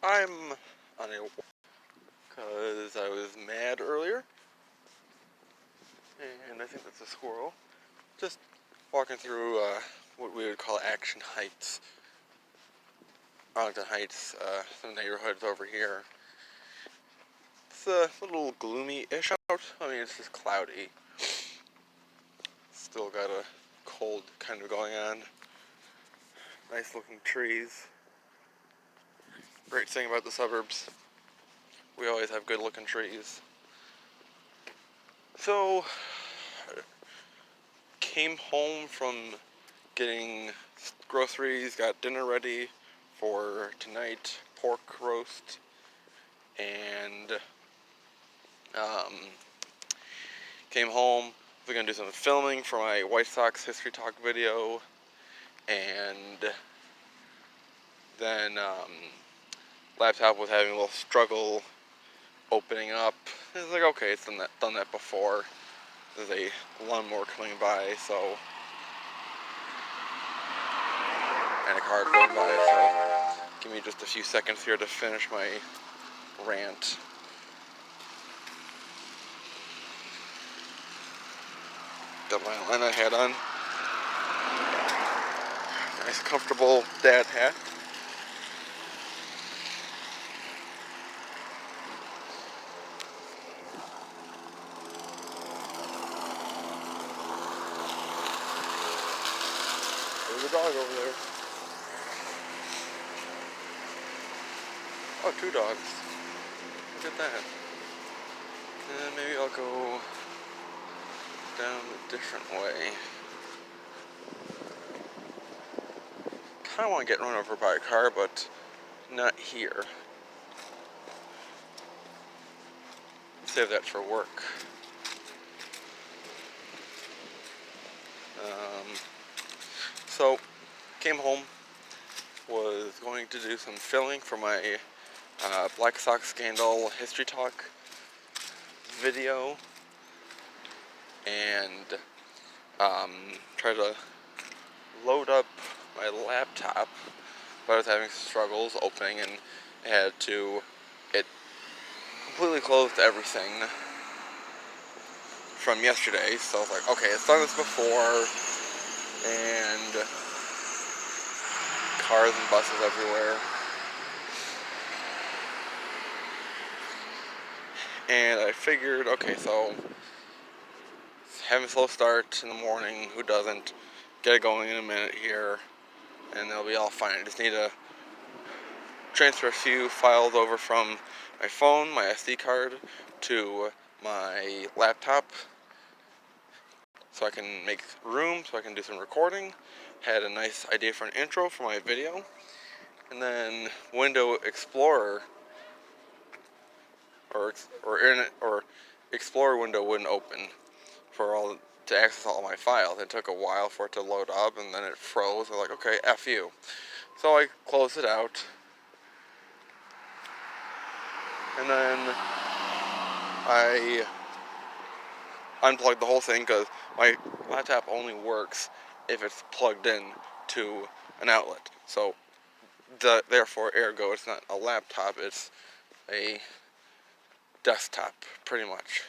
I'm on a walk because I was mad earlier, and I think that's a squirrel. Just walking through what we would call Action Heights. Arlington Heights, some neighborhoods over here. It's a little gloomy-ish out. I mean, it's just cloudy. Still got a cold kind of going on. Nice looking trees. Great thing about the suburbs. We always have good looking trees. So, came home from getting groceries, got dinner ready for tonight, pork roast, and came home. We're gonna do some filming for my White Sox History Talk video, and then laptop was having a little struggle opening up. It's like, okay, it's done that before. There's a lawnmower coming by, so, and a car going by, so give me just a few seconds here to finish my rant. Got my Atlanta hat on. Nice comfortable dad hat. There's a dog over there. Oh, two dogs. Look at that. And maybe I'll go down a different way. Kind of want to get run over by a car, but not here. Save that for work. So, came home, was going to do some filming for my Black Sox Scandal History Talk video, and try to load up my laptop, but I was having struggles opening, and it completely closed everything from yesterday, so I was like, okay, it's done this before, and cars and buses everywhere. And I figured, okay, so having a slow start in the morning, who doesn't? Get it going in a minute here, and they'll be all fine. I just need to transfer a few files over from my phone, my SD card, to my laptop, so I can make room, so I can do some recording. Had a nice idea for an intro for my video, and then Window Explorer or Explorer window wouldn't open to access all my files. It took a while for it to load up, and then it froze. I was like, okay, F you. So I closed it out, and then I unplugged the whole thing because my laptop only works if it's plugged in to an outlet. So therefore, ergo, it's not a laptop, it's a desktop, pretty much.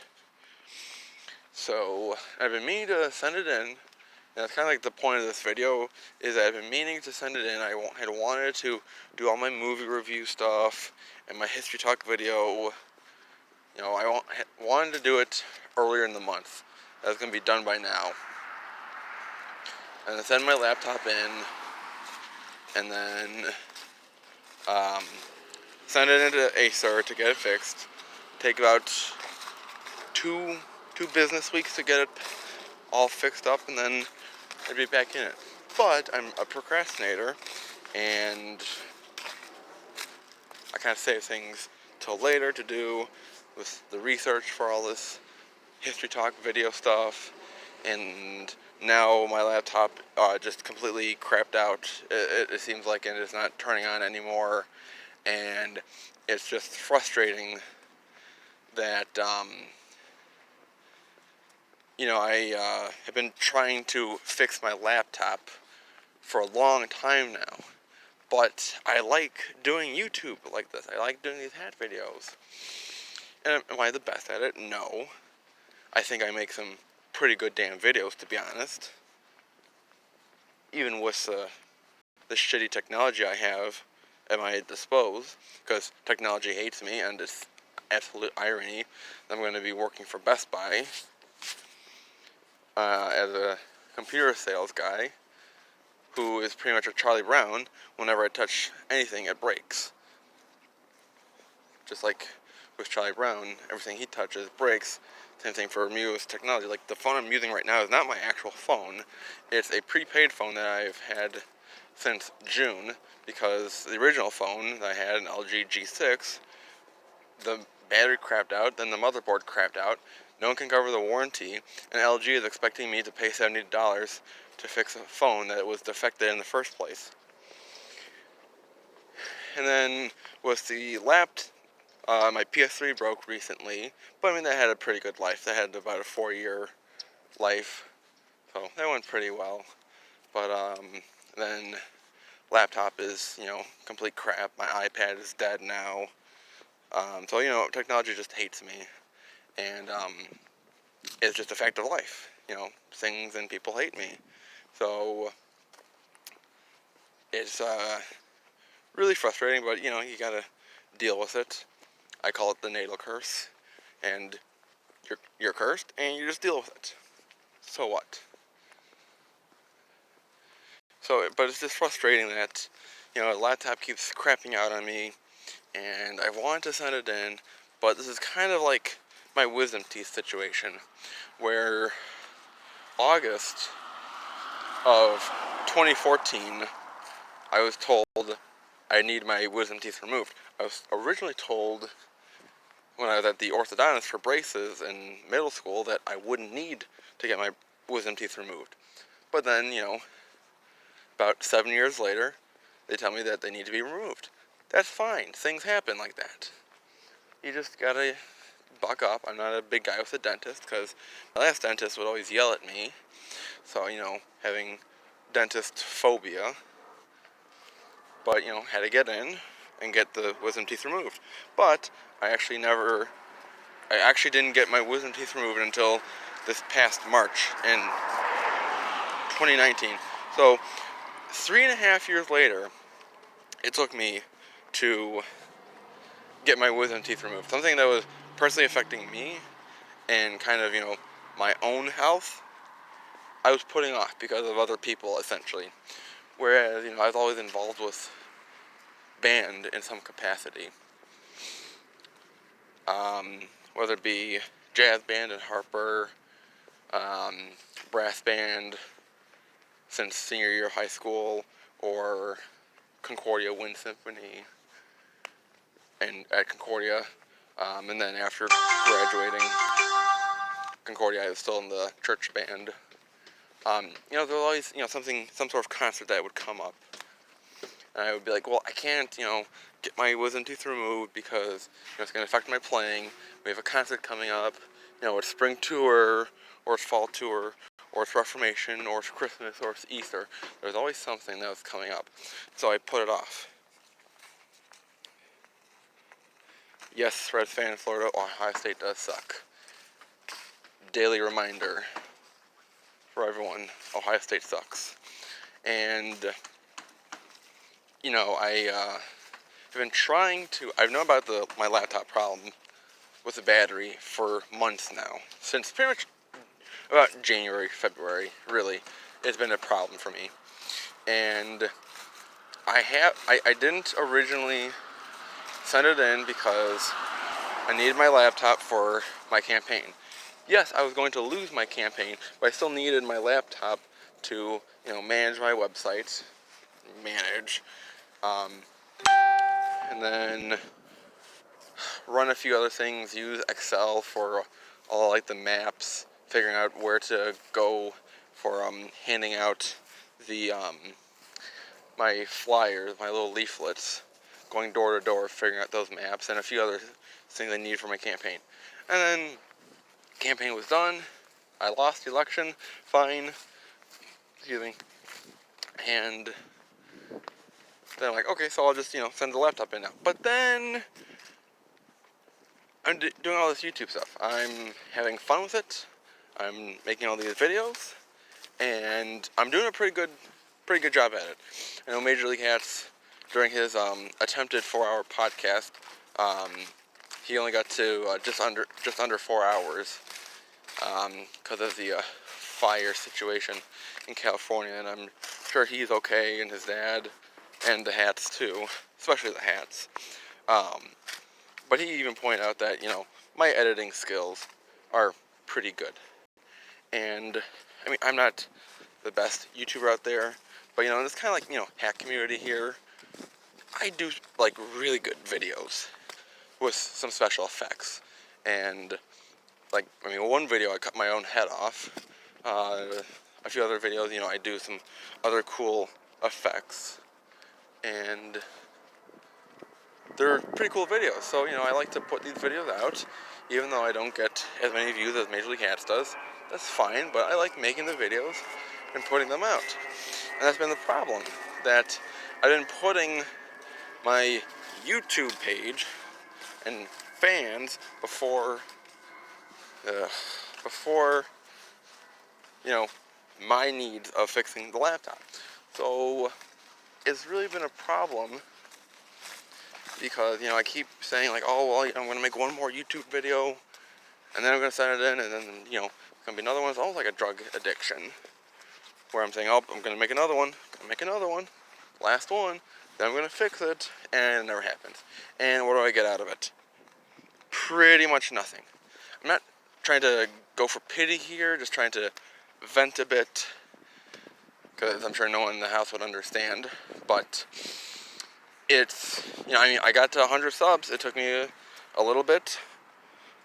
So I've been meaning to send it in. And that's kind of like the point of this video, is that I've been meaning to send it in. I had wanted to do all my movie review stuff and my History Talk video. You know, I wanted to do it earlier in the month. That's going to be done by now. And I send my laptop in, and then send it into Acer to get it fixed. Take about two business weeks to get it all fixed up, and then I'd be back in it. But I'm a procrastinator, and I kind of save things till later to do with the research for all this History Talk video stuff, and now my laptop just completely crapped out. It seems like it is not turning on anymore, and it's just frustrating that I have been trying to fix my laptop for a long time now, But I like doing YouTube like this. I like doing these hat videos. And am I the best at it? No. I think I make some pretty good damn videos, to be honest. Even with the shitty technology I have at my disposal, because technology hates me, and it's absolute irony that I'm going to be working for Best Buy as a computer sales guy who is pretty much a Charlie Brown. Whenever I touch anything, it breaks. Just like with Charlie Brown, everything he touches breaks. Same thing for me with technology. Like, the phone I'm using right now is not my actual phone. It's a prepaid phone that I've had since June, because the original phone that I had, an LG G6, the battery crapped out, then the motherboard crapped out. No one can cover the warranty, and LG is expecting me to pay $70 to fix a phone that was defected in the first place. And then with the my PS3 broke recently, but I mean, that had a pretty good life. That had about a 4-year life, so that went pretty well. But then laptop is, complete crap. My iPad is dead now. So, technology just hates me, and it's just a fact of life. Things and people hate me. So it's really frustrating, but you gotta deal with it. I call it the natal curse, and you're cursed, and you just deal with it. So what? But it's just frustrating that a laptop keeps crapping out on me, and I want to send it in, but this is kind of like my wisdom teeth situation, where August of 2014, I was told I need my wisdom teeth removed. I was originally told when I was at the orthodontist for braces in middle school that I wouldn't need to get my wisdom teeth removed. But then, about 7 years later, they tell me that they need to be removed. That's fine. Things happen like that. You just gotta buck up. I'm not a big guy with a dentist, because my last dentist would always yell at me. So, having dentist phobia. But, had to get in and get the wisdom teeth removed. But I actually didn't get my wisdom teeth removed until this past March in 2019. So 3.5 years later, it took me to get my wisdom teeth removed. Something that was personally affecting me and kind of, my own health, I was putting off because of other people, essentially. Whereas, I was always involved with band in some capacity. Whether it be jazz band and Harper, brass band since senior year of high school, or Concordia Wind Symphony, and at Concordia, and then after graduating Concordia, I was still in the church band. There was always, some sort of concert that would come up, and I would be like, well, I can't, get my wisdom teeth removed because, it's going to affect my playing. We have a concert coming up, it's spring tour, or it's fall tour, or it's Reformation, or it's Christmas, or it's Easter. There's always something that was coming up, so I put it off. Yes, Reds fan in Florida, Ohio State does suck. Daily reminder for everyone, Ohio State sucks. And, I have been trying to, I've known about my laptop problem with the battery for months now. Since pretty much about January, February, really, it's been a problem for me. And I didn't originally send it in because I needed my laptop for my campaign. Yes, I was going to lose my campaign, but I still needed my laptop to, manage my website, and then run a few other things, use Excel for all like the maps, figuring out where to go for handing out the my flyers, my little leaflets, going door to door, figuring out those maps, and a few other things I need for my campaign. And then campaign was done. I lost the election, fine. Excuse me. And then I'm like, okay, so I'll just, send the laptop in now. But then I'm doing all this YouTube stuff. I'm having fun with it. I'm making all these videos, and I'm doing a pretty good job at it. I know Major League Hats, during his attempted 4-hour podcast, he only got to just under 4 hours because of the fire situation in California, and I'm sure he's okay, and his dad, and the Hats too, especially the Hats. But he even pointed out that, my editing skills are pretty good. And, I mean, I'm not the best YouTuber out there, but, in this kind of like, hack community here, I do, like, really good videos with some special effects. And, like, one video I cut my own head off. A few other videos, I do some other cool effects. And they're pretty cool videos, so I like to put these videos out, even though I don't get as many views as Major League Hats does. That's fine, but I like making the videos and putting them out. And that's been the problem, that I've been putting my YouTube page and fans before my needs of fixing the laptop. So it's really been a problem, because, I keep saying, like, oh, well, I'm going to make one more YouTube video, and then I'm going to send it in, and then, it's going to be another one. It's almost like a drug addiction, where I'm saying, oh, I'm going to make another one, last one, then I'm going to fix it, and it never happens. And what do I get out of it? Pretty much nothing. I'm not trying to go for pity here, just trying to vent a bit, because I'm sure no one in the house would understand, but it's, I got to 100 subs. It took me a little bit,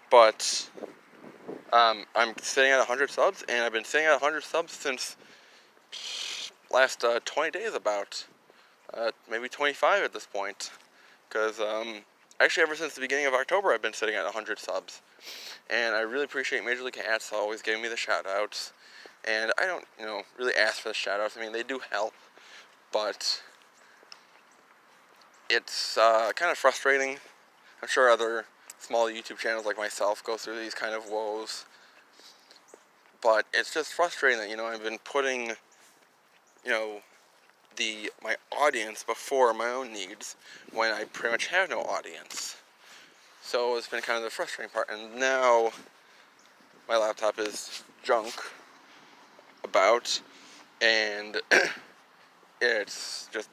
but I'm sitting at 100 subs, and I've been sitting at 100 subs since last 20 days, about maybe 25 at this point, because actually ever since the beginning of October I've been sitting at 100 subs, and I really appreciate Major League Hats always giving me the shout-outs, and I don't really ask for the shout-outs. I mean, they do help, but it's kind of frustrating. I'm sure other small YouTube channels like myself go through these kind of woes, but it's just frustrating that, I've been putting, my audience before my own needs, when I pretty much have no audience. So it's been kind of the frustrating part, and now my laptop is junk about, and it's just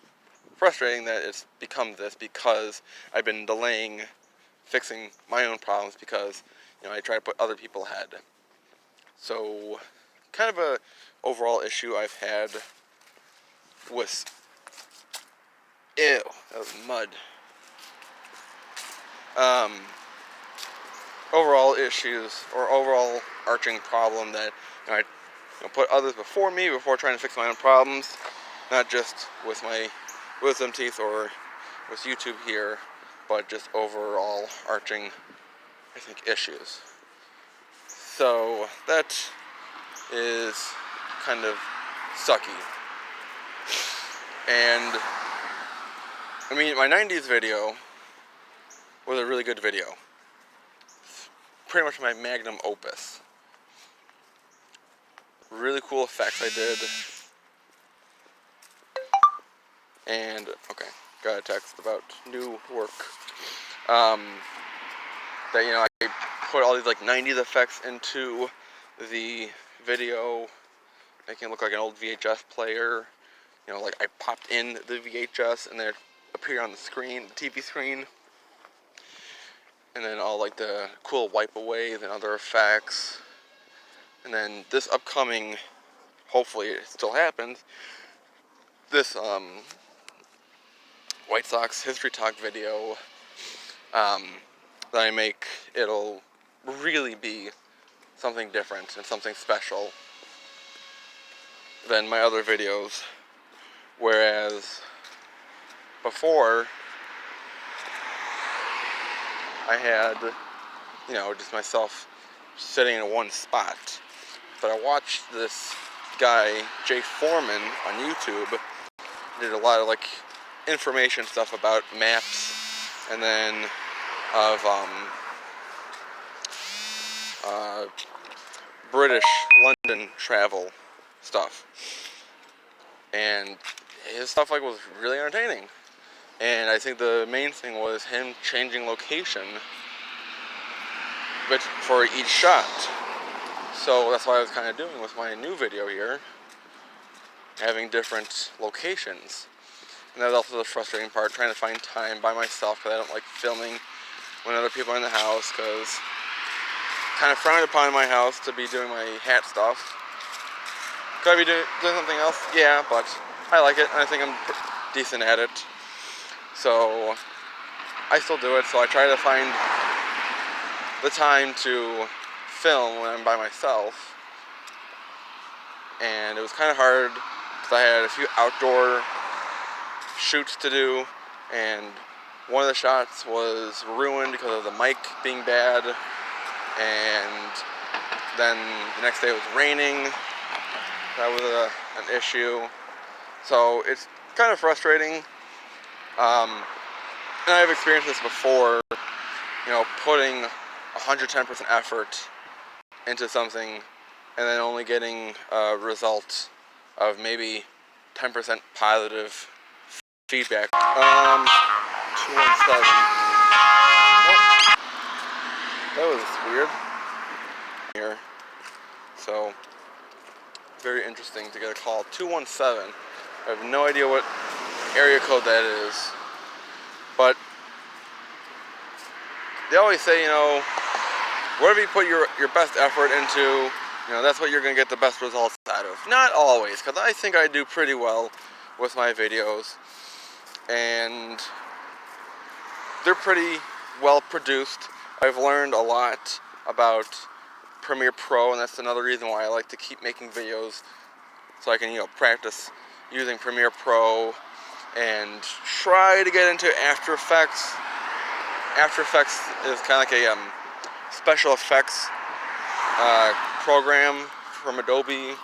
frustrating that it's become this, because I've been delaying fixing my own problems, because I try to put other people ahead. So kind of a overall issue I've had with ew, that was mud. Overall issues, or overall arching problem, that I put others before me before trying to fix my own problems, not just with my wisdom teeth or with YouTube here, but just overall arching, I think, issues. So that is kind of sucky. And my 90s video was a really good video. Pretty much my magnum opus. Really cool effects I did. And, okay, got a text about new work. That, I put all these, like, 90s effects into the video, making it look like an old VHS player. Like, I popped in the VHS, and then it appeared on the screen, the TV screen. And then all, like, the cool wipe aways and other effects. And then this upcoming, hopefully it still happens, this White Sox History Talk video that I make, it'll really be something different and something special than my other videos. Whereas before, I had, just myself sitting in one spot. But I watched this guy, Jay Foreman, on YouTube. Did a lot of, like, information stuff about maps, and then of British London travel stuff. And his stuff was really entertaining. And I think the main thing was him changing location but for each shot. So that's what I was kind of doing with my new video here, having different locations. And that was also the frustrating part, trying to find time by myself, because I don't like filming when other people are in the house, because kind of frowned upon in my house to be doing my hat stuff. Could I be doing something else? Yeah, but I like it, and I think I'm decent at it. So I still do it, so I try to find the time to film when I'm by myself. And it was kind of hard, because I had a few outdoor shoots to do, and one of the shots was ruined because of the mic being bad, and then the next day it was raining. That was an issue. So it's kind of frustrating. And I've experienced this before, putting 110% effort into something and then only getting a result of maybe 10% positive feedback. 217. Oh, that was weird. Here. So, very interesting to get a call. 217. I have no idea what area code that is. But they always say, whatever you put your best effort into, that's what you're going to get the best results out of. Not always, because I think I do pretty well with my videos. And they're pretty well produced. I've learned a lot about Premiere Pro, and that's another reason why I like to keep making videos, so I can, practice using Premiere Pro and try to get into After Effects. After Effects is kind of like a special effects program from Adobe,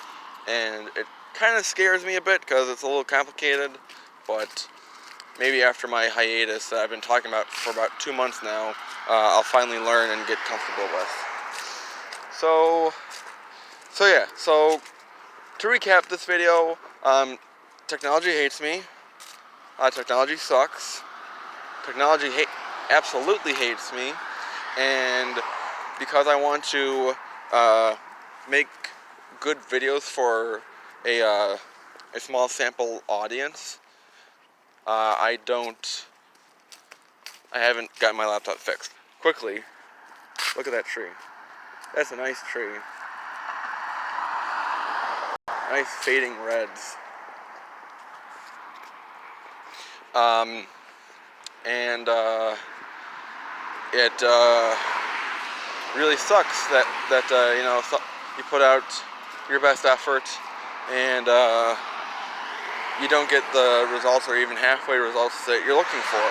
and it kind of scares me a bit because it's a little complicated, but maybe after my hiatus that I've been talking about for about 2 months now, I'll finally learn and get comfortable with. So to recap this video, technology hates me. Technology sucks. Technology absolutely hates me, and because I want to make good videos for a small sample audience, I haven't gotten my laptop fixed. Quickly, look at that tree. That's a nice tree. Nice fading reds. It really sucks that you put out your best effort and you don't get the results or even halfway results that you're looking for.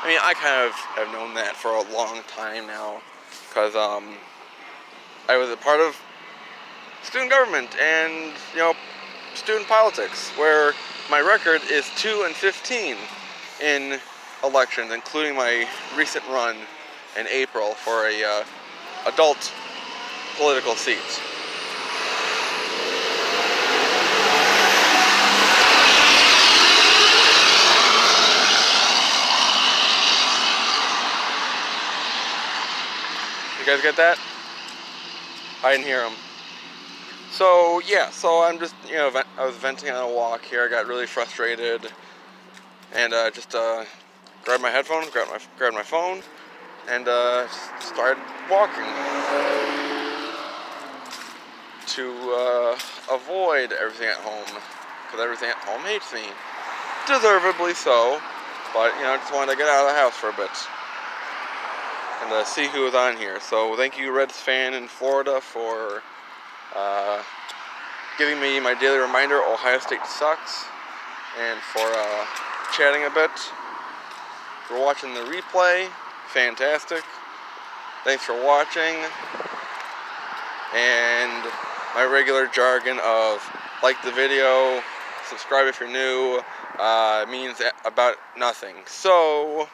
I mean, I kind of have known that for a long time now, because I was a part of student government and student politics, where my record is 2-15 in elections, including my recent run in April for a adult political seat. You guys get that? I didn't hear him. So yeah, I'm just I was venting on a walk here. I got really frustrated, and just grabbed my headphones, grabbed my phone, and started walking to avoid everything at home, because everything at home hates me, deservedly so. But I just wanted to get out of the house for a bit and see who was on here. So thank you, Reds fan in Florida, for giving me my daily reminder, Ohio State sucks, and for chatting a bit. For watching the replay, fantastic. Thanks for watching. And my regular jargon of like the video, Subscribe if you're new. It means about nothing. So